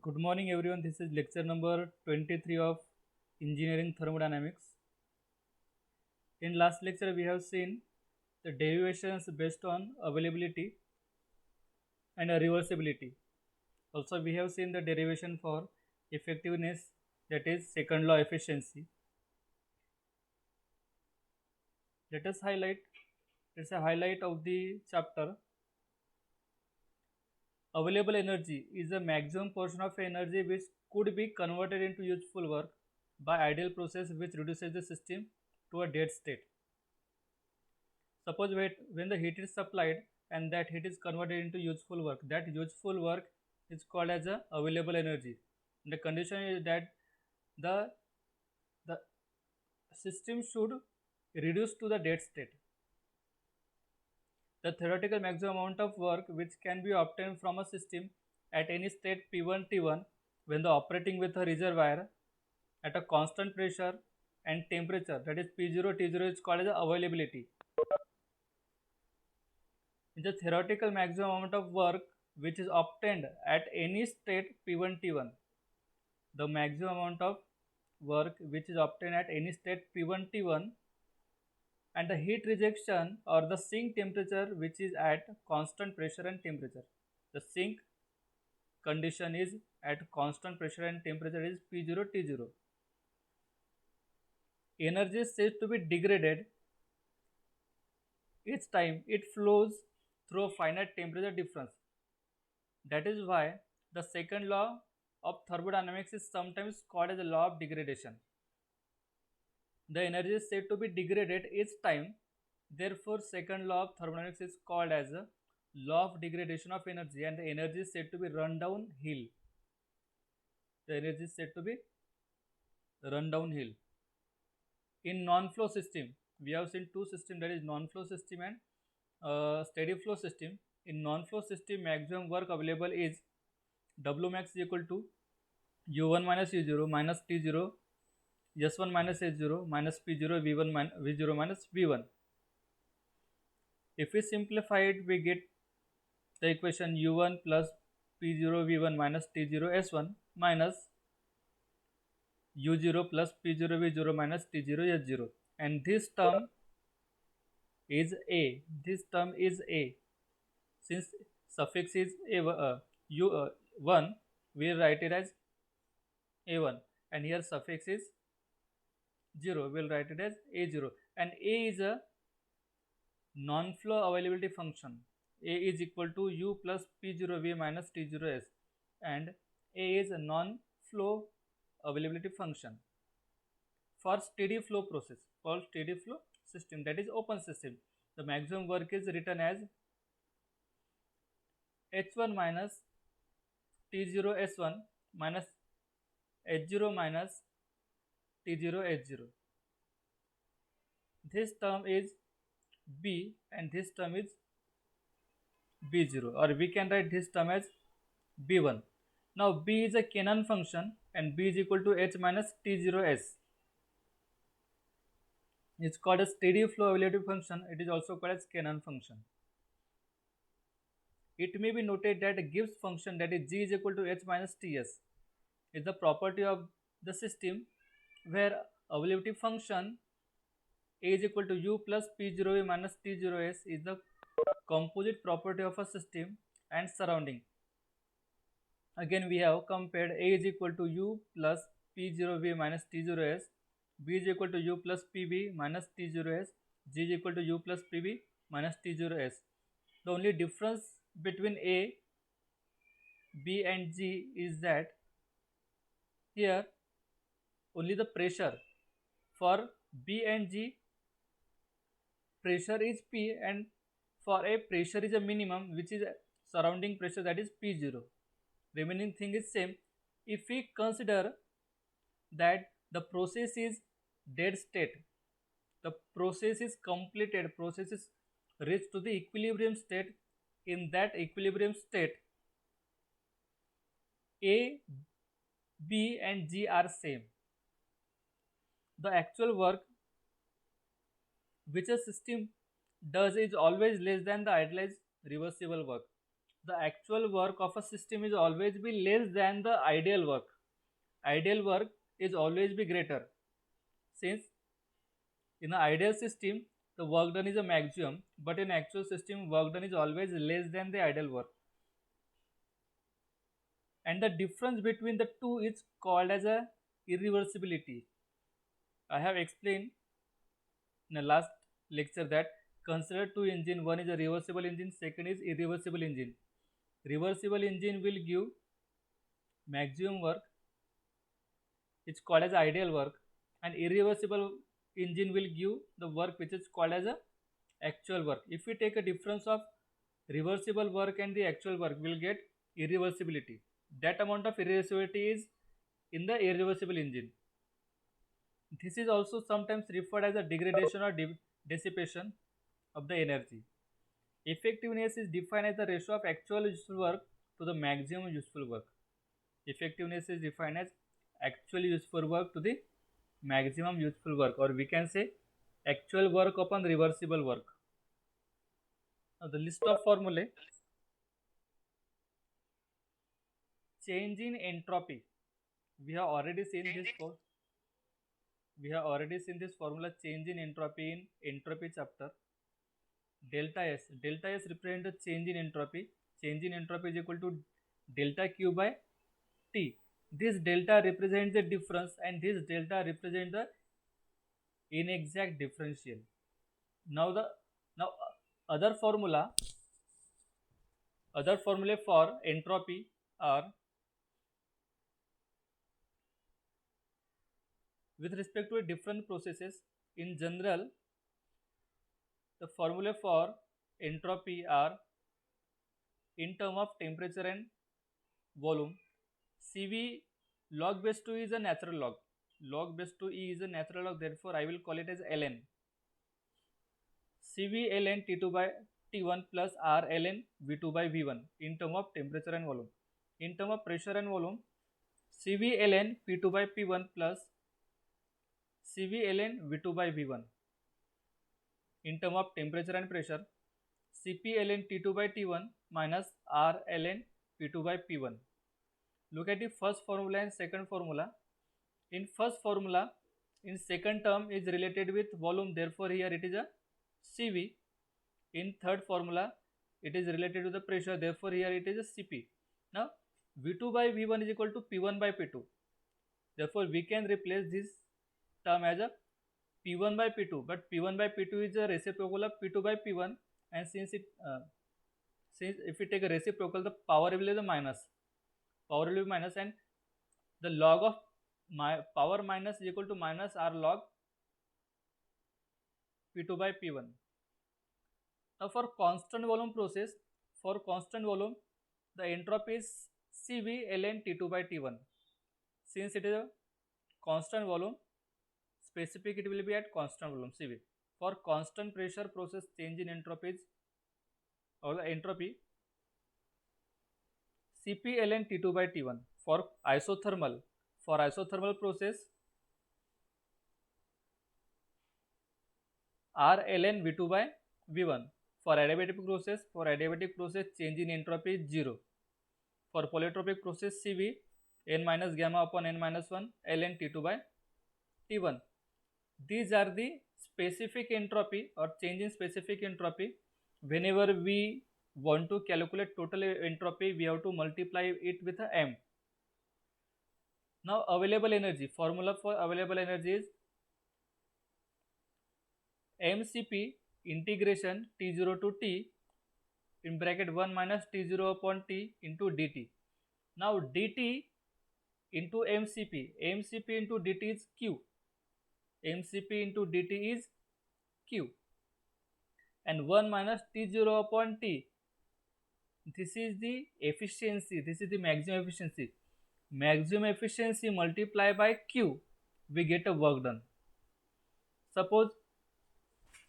Good morning, everyone. This is lecture number 23 of Engineering Thermodynamics. In last lecture, we have seen the derivations based on availability and reversibility. Also, we have seen the derivation for effectiveness, that is second law efficiency. Let us highlight. It's a highlight of the chapter. Available energy is the maximum portion of energy which could be converted into useful work by ideal process which reduces the system to a dead state. Suppose when the heat is supplied and that heat is converted into useful work, that useful work is called as a available energy. And the condition is that the the system should reduce to the dead state. The theoretical maximum amount of work which can be obtained from a system at any state P1 T1 when the operating with a reservoir at a constant pressure and temperature, that is P0 T0, is called as availability. The theoretical maximum amount of work which is obtained at any state P1 T1. The maximum amount of work which is obtained at any state P1 T1 and the heat rejection or the sink temperature which is at constant pressure and temperature. The sink condition is at constant pressure and temperature is P0 T0. Energy is said to be degraded each time it flows through a finite temperature difference. That is why the second law of thermodynamics is sometimes called as the law of degradation. The energy is said to be degraded each time. Therefore, second law of thermodynamics is called as a law of degradation of energy, and the energy is said to be run downhill. The energy is said to be run downhill. In non-flow system, we have seen two systems, that is non-flow system and steady flow system. In non-flow system, maximum work available is W max is equal to U1 minus U0 minus T0 S1 minus S0 minus P0 V1 V0 minus V1. If we simplify it, we get the equation U1 plus P0 V1 minus T0 S1 minus U0 plus P0 V0 minus T0 S0. And this term is A. This term is A. Since suffix is U1, we write it as A1. And here suffix is 0, we'll write it as A0. And A is a non-flow availability function. A is equal to U plus P0V minus T0S, and A is a non-flow availability function. For steady flow process, for steady flow system, that is open system, the maximum work is written as H1 minus T0S1 minus H0 minus T0H0. This term is B and this term is B0, or we can write this term as B1. Now B is a Cannon function and B is equal to H minus T0S. It's called a steady flow availability function. It is also called as Cannon function. It may be noted that Gibbs function, that is G is equal to H minus Ts, is the property of the system where availability function A is equal to U plus P0V minus T0S is the composite property of a system and surrounding. Again, we have compared A is equal to U plus P0V minus T0S, B is equal to U plus PV minus T0S, G is equal to U plus PV minus T0S. The only difference between A, B and G is that here only the pressure. For B and G, pressure is P, and for A, pressure is a minimum which is surrounding pressure, that is P0. Remaining thing is same. If we consider that the process is dead state, the process is completed, process is reached to the equilibrium state. In that equilibrium state, A, B and G are same. The actual work which a system does is always less than the idealized reversible work. the actual work of a system is always be less than the ideal work. Ideal work is always be greater, since in an ideal system the work done is a maximum, but in actual system work done is always less than the ideal work. And the difference between the two is called as a irreversibility. I have explained in the last lecture that consider two engine, one is a reversible engine, second is irreversible engine. Reversible engine will give maximum work, it's called as ideal work, and irreversible engine will give the work which is called as a actual work. If we take a difference of reversible work and the actual work, we'll get irreversibility. That amount of irreversibility is in the irreversible engine. This is also sometimes referred as a degradation or dissipation of the energy. Effectiveness is defined as the ratio of actual useful work to the maximum useful work. Effectiveness is defined as actual useful work to the maximum useful work, or we can say actual work upon reversible work. Now the list of formulae: change in entropy. We have already seen this formula, change in entropy, in entropy chapter. Delta S represents the change in entropy. Change in entropy is equal to delta Q by T. This delta represents the difference and this delta represents the inexact differential. Now other formula for entropy are, with respect to different processes. In general, the formula for entropy are in term of temperature and volume. Cv log base 2 is a natural log. Log base 2e is a natural log, therefore I will call it as ln. Cv ln T2 by T1 plus R ln V2 by V1 in term of temperature and volume. In term of pressure and volume, Cv ln P2 by P1 plus Cv ln V2 by V1. In term of temperature and pressure, Cp ln T2 by T1 minus R ln P2 by P1. Look at the first formula and second formula. In first formula, in second term is related with volume, therefore here it is a Cv. In third formula, it is related to the pressure, therefore here it is a Cp. Now V2 by V1 is equal to P1 by P2. Therefore we can replace this term as a P1 by P2, but P1 by P2 is a reciprocal of P2 by P1, and since if we take a reciprocal, the power will be the minus. Power will be minus, and the log of power minus is equal to minus R log P2 by P1. Now for constant volume process, for constant volume, the entropy is Cv ln T2 by T1. Since it is a constant volume, specific it will be at constant volume Cv. For constant pressure process, change in entropy or the entropy Cp ln T2 by T1. For isothermal process, R ln V2 by V1. For adiabatic process, change in entropy is 0. For polytropic process, Cv n minus gamma upon n minus 1 ln T2 by T1. These are the specific entropy or change in specific entropy. Whenever we want to calculate total entropy, we have to multiply it with a m. Now available energy, formula for available energy is mCp integration T0 to T in bracket 1 minus T0 upon T into dt. Now dt into mCp into dt is Q. mCp into dt is Q, and 1 minus T0 upon T, this is the efficiency, this is the maximum efficiency. Maximum efficiency multiplied by Q, we get a work done. Suppose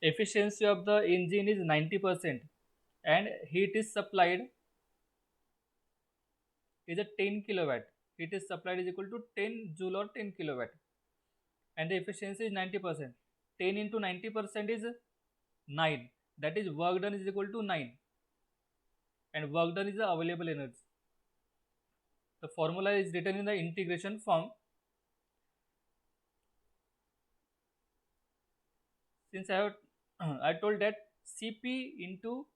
efficiency of the engine is 90% and heat is supplied is a 10 kilowatt. Heat is supplied is equal to 10 joule or 10 kilowatt, and the efficiency is 90%. 10 into 90% is 9. That is work done is equal to 9. and work done is the available energy. The formula is written in the integration form. Since I have I told that Cp into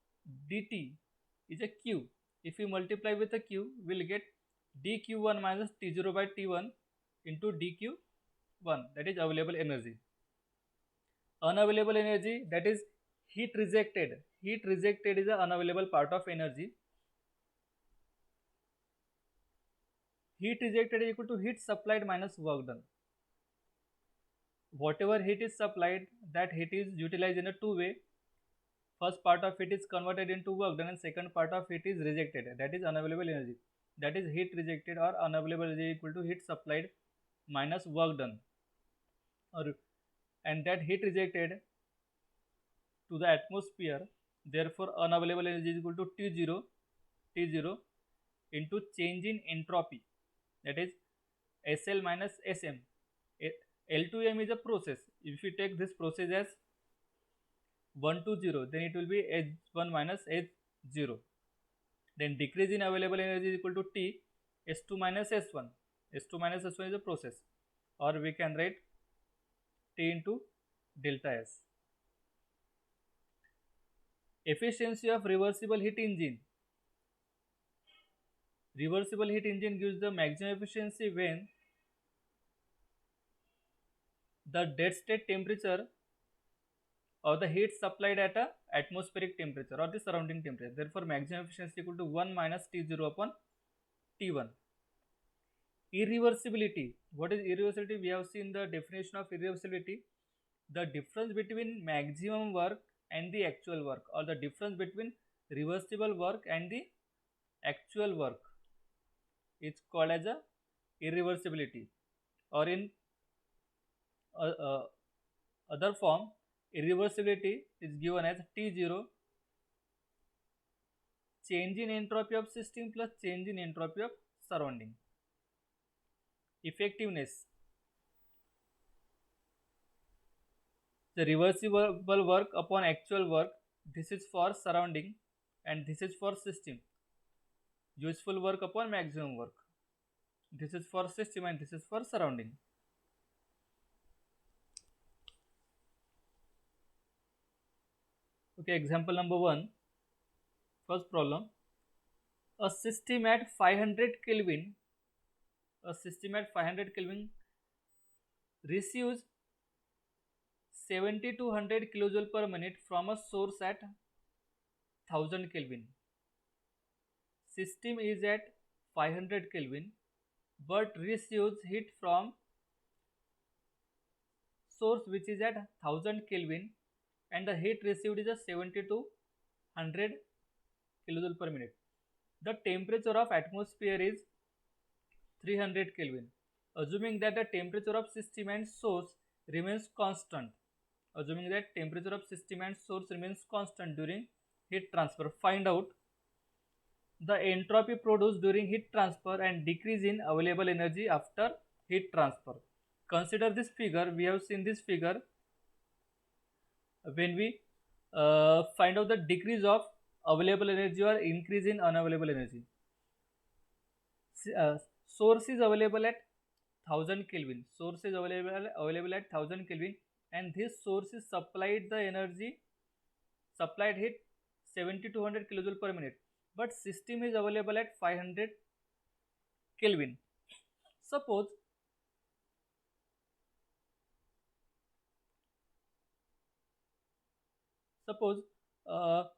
dt is a Q. If we multiply with a Q, we will get dQ1 minus T0 by T1 into dQ1, that is available energy. Unavailable energy, that is heat rejected. Heat rejected is the unavailable part of energy. Heat rejected is equal to heat supplied minus work done. Whatever heat is supplied, that heat is utilized in a two-way. First part of it is converted into work done and second part of it is rejected, that is unavailable energy. That is heat rejected or unavailable energy equal to heat supplied minus work done, and that heat rejected to the atmosphere, therefore unavailable energy is equal to T0 into change in entropy, that is SL minus SM. L2M is a process. If you take this process as 1 to 0, then it will be H1 minus H0. Then decrease in available energy is equal to T S2 minus S1. S2 minus S1 is a process, or we can write T into delta S. Efficiency of reversible heat engine. Reversible heat engine gives the maximum efficiency when the dead state temperature or the heat supplied at a atmospheric temperature or the surrounding temperature. Therefore, maximum efficiency equal to 1 minus T0 upon T1. Irreversibility. What is irreversibility? We have seen the definition of irreversibility. The difference between maximum work and the actual work, or the difference between reversible work and the actual work, is called as a irreversibility, or in other form, irreversibility is given as T0 change in entropy of system plus change in entropy of surrounding. Effectiveness. The reversible work upon actual work, this is for surrounding and this is for system. Useful work upon maximum work, this is for system and this is for surrounding. Okay, example number 1. First problem. A system at 500 Kelvin receives 70 to 100 kilojoule per minute from a source at 1000 Kelvin. System is at 500 Kelvin but receives heat from source which is at 1000 Kelvin, and the heat received is a 70 to 100 kilojoule per minute. The temperature of atmosphere is 300 Kelvin. Assuming that the temperature of system and source remains constant. During heat transfer, find out the entropy produced during heat transfer and decrease in available energy after heat transfer. Consider this figure. We have seen this figure when we find out the decrease of available energy or increase in unavailable energy. Source is available at 1000 Kelvin. Source is available at 1000 Kelvin, and this source is supplied heat 70 to 100 kilojoule per minute. But system is available at 500 Kelvin. Suppose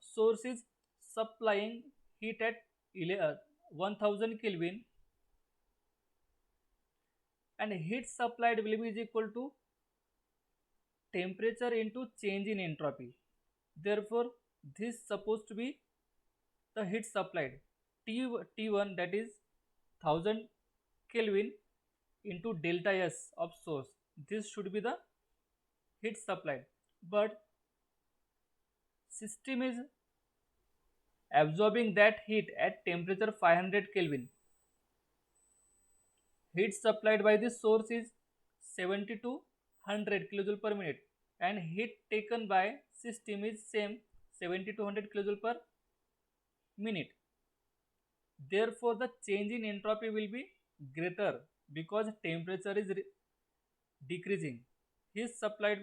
source is supplying heat at 1000 Kelvin, and heat supplied will be equal to temperature into change in entropy. Therefore, this is supposed to be the heat supplied. T1, that is 1000 Kelvin into delta S of source. This should be the heat supplied. But system is absorbing that heat at temperature 500 Kelvin. Heat supplied by this source is 70 to 100 kilojoule per minute, and heat taken by system is same 70 to 100 kilojoule per minute. Therefore, the change in entropy will be greater because temperature is decreasing. Heat supplied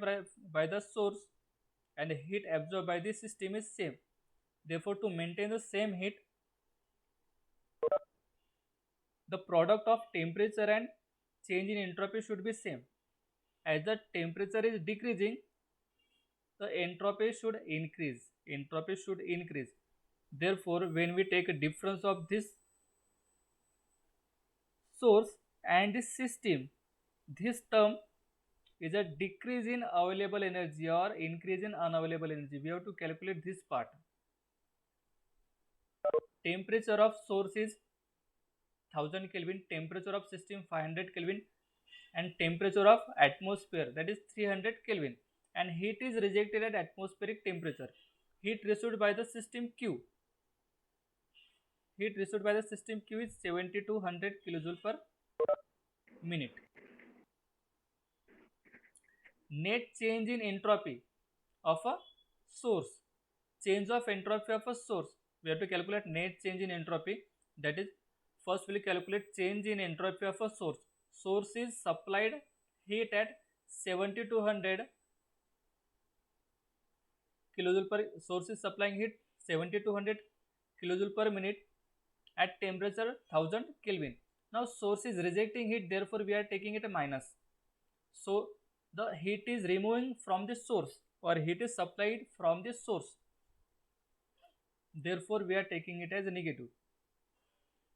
by the source and heat absorbed by the system is same. Therefore, to maintain the same heat, the product of temperature and change in entropy should be same. As the temperature is decreasing, the entropy should increase. Entropy should increase. Therefore, when we take a difference of this source and this system, this term is a decrease in available energy or increase in unavailable energy. We have to calculate this part. Temperature of source is 1000 Kelvin, temperature of system 500 Kelvin, and temperature of atmosphere, that is 300 Kelvin, and heat is rejected at atmospheric temperature. Heat received by the system Q. Heat received by the system Q is 7200 kilojoule per minute. Net change in entropy of a source. Change of entropy of a source. We have to calculate net change in entropy. That is, first we will calculate change in entropy of a source. Source is supplied heat at 7200 kilojoule per. Source is supplying heat 7200 kilojoule per minute at temperature 1000 Kelvin. Now source is rejecting heat, therefore we are taking it a minus. So the heat is removing from the source or heat is supplied from the source. Therefore we are taking it as a negative.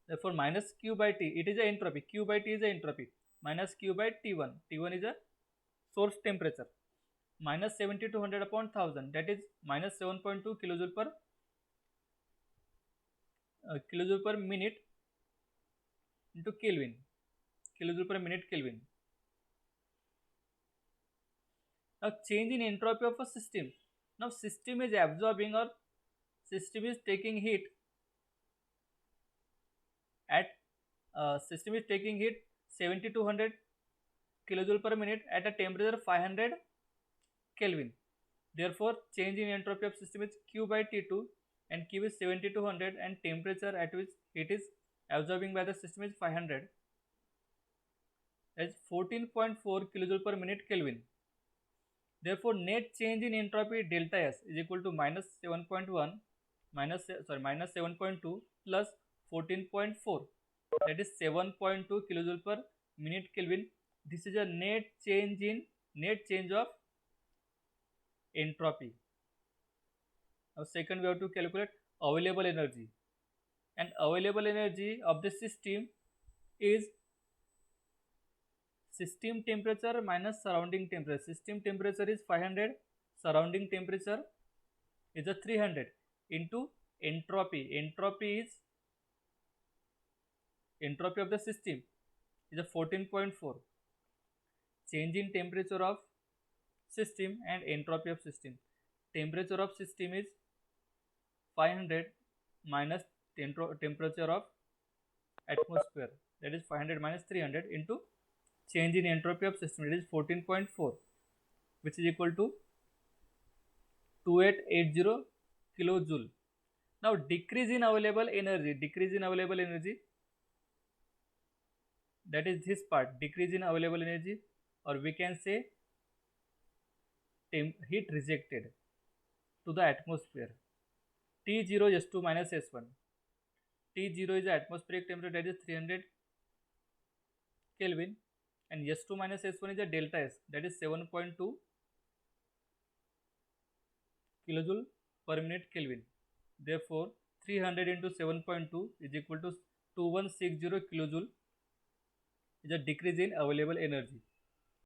Therefore minus Q by T, it is a entropy. Q by T is a entropy. Minus Q by T1. T1 is a source temperature. Minus 7200 upon 1000, that is minus 7.2 kilojoule per minute into Kelvin. Kilojoule per minute Kelvin. Now change in entropy of a system. Now system is absorbing or system is taking heat at 7200 kilojoule per minute at a temperature 500 Kelvin. Therefore, change in entropy of system is Q by T2 and Q is 7200 and temperature at which it is absorbing by the system is 500. That is 14.4 kilojoule per minute Kelvin. Therefore, net change in entropy delta S is equal to minus 7.2 plus 14.4, that is 7.2 kilojoule per minute Kelvin. This is a net change of entropy. Now second we have to calculate available energy, and available energy of the system is system temperature minus surrounding temperature. System temperature is 500, surrounding temperature is a 300 into entropy. Entropy of the system is a 14.4. Change in temperature of system and entropy of system. Temperature of system is 500 minus temperature of atmosphere, that is 500 minus 300 into change in entropy of system, it is 14.4, which is equal to 2880 kilojoule. Now decrease in available energy, that is this part, decrease in available energy, or we can say heat rejected to the atmosphere. T0 S2 minus S1. T0 is the atmospheric temperature, that is 300 Kelvin, and S2 minus S1 is a delta S, that is 7.2 kilojoule per minute Kelvin. Therefore 300 into 7.2 is equal to 2160 kilojoule is a decrease in available energy.